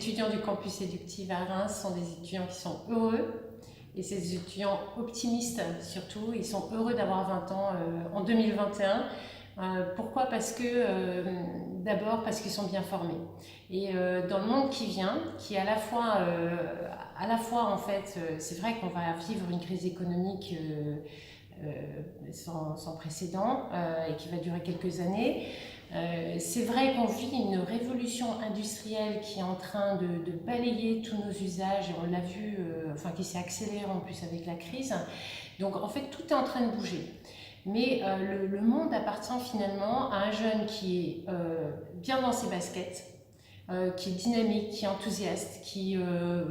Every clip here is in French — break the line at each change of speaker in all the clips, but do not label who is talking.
étudiants du campus éductif à Reims sont des étudiants qui sont heureux. Et ces étudiants optimistes surtout, ils sont heureux d'avoir 20 ans en 2021. Pourquoi? Parce que d'abord parce qu'ils sont bien formés. Et dans le monde qui vient, qui est à la fois en fait, c'est vrai qu'on va vivre une crise économique sans précédent et qui va durer quelques années. C'est vrai qu'on vit une révolution industrielle qui est en train de balayer tous nos usages, et on l'a vu, enfin qui s'est accélérée en plus avec la crise. Donc en fait tout est en train de bouger. Mais le monde appartient finalement à un jeune qui est bien dans ses baskets, qui est dynamique, qui est enthousiaste,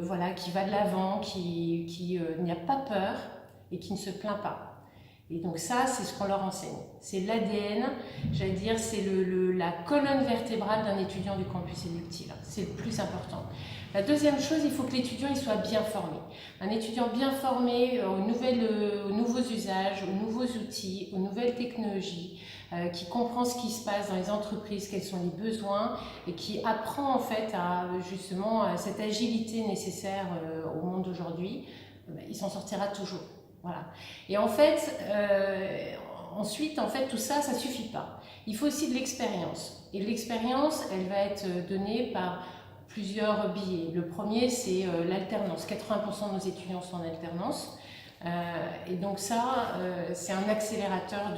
voilà, qui va de l'avant, qui n'y a pas peur et qui ne se plaint pas. Et donc ça, c'est ce qu'on leur enseigne. C'est l'ADN, j'allais dire, c'est la colonne vertébrale d'un étudiant du campus éductif. C'est le plus important. La deuxième chose, il faut que l'étudiant soit bien formé. Un étudiant bien formé aux nouveaux usages, aux nouveaux outils, aux nouvelles technologies, qui comprend ce qui se passe dans les entreprises, quels sont les besoins, et qui apprend en fait justement à cette agilité nécessaire au monde d'aujourd'hui, il s'en sortira toujours. Voilà. Et en fait, ensuite, tout ça, ça ne suffit pas. Il faut aussi de l'expérience. Et l'expérience, elle va être donnée par plusieurs biais. Le premier, c'est l'alternance. 80% de nos étudiants sont en alternance. Et donc ça, c'est un accélérateur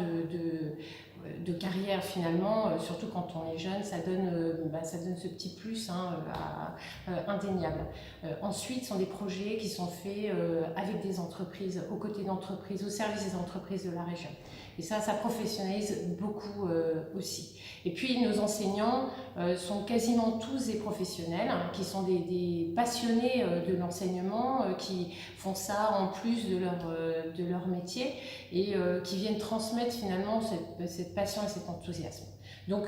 de carrière finalement, surtout quand on est jeune, ça donne ce petit plus indéniable. Ensuite, ce sont des projets qui sont faits avec des entreprises, aux côtés d'entreprises, au service des entreprises de la région. Et ça professionnalise beaucoup aussi. Et puis nos enseignants sont quasiment tous des professionnels, qui sont des passionnés de l'enseignement, qui font ça en plus de leur métier et qui viennent transmettre finalement cette passion et cet enthousiasme. Donc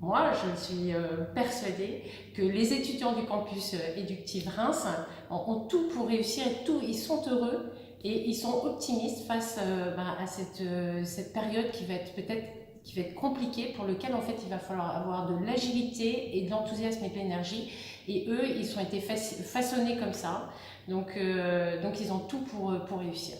moi, je suis persuadée que les étudiants du campus éductif Reims ont tout pour réussir et ils sont heureux et ils sont optimistes face à cette période qui va être compliquée, pour lequel en fait il va falloir avoir de l'agilité et de l'enthousiasme et de l'énergie. Et eux, ils ont été façonnés comme ça, donc ils ont tout pour réussir.